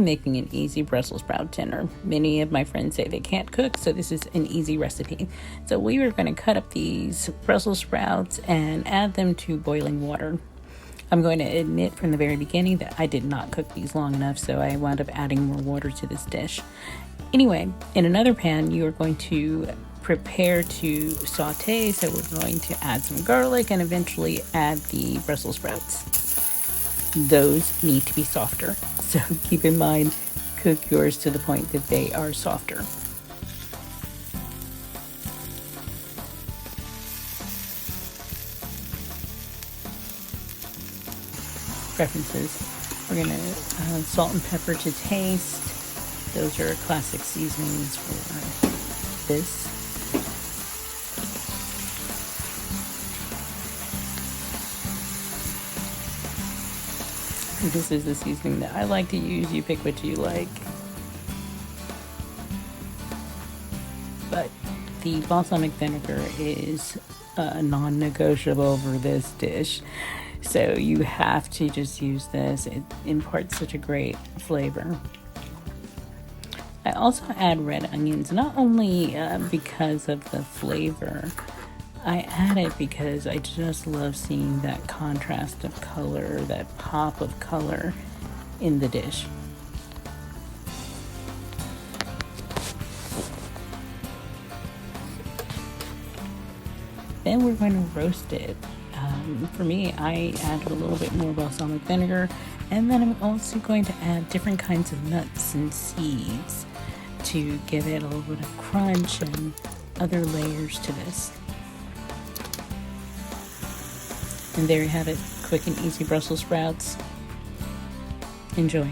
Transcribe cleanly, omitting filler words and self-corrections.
am making an easy Brussels sprout dinner. Many of my friends say they can't cook, so this is an easy recipe. So we are going to cut up these Brussels sprouts and add them to boiling water. I'm going to admit from the very beginning that I did not cook these long enough, so I wound up adding more water to this dish. Anyway, in another pan, you are going to prepare to saute, so we're going to add some garlic and eventually add the Brussels sprouts. Those need to be softer, so keep in mind, cook yours to the point that they are softer. Preferences. We're going to salt and pepper to taste. Those are classic seasonings for this. This is the seasoning that I like to use. You pick what you like. But the balsamic vinegar is non-negotiable for this dish. So you have to just use this. It imparts such a great flavor. I also add red onions, not only because of the flavor. I add it because I just love seeing that contrast of color, that pop of color in the dish. Then we're going to roast it. For me, I added a little bit more balsamic vinegar, and then I'm also going to add different kinds of nuts and seeds to give it a little bit of crunch and other layers to this. And there you have it, quick and easy Brussels sprouts. Enjoy.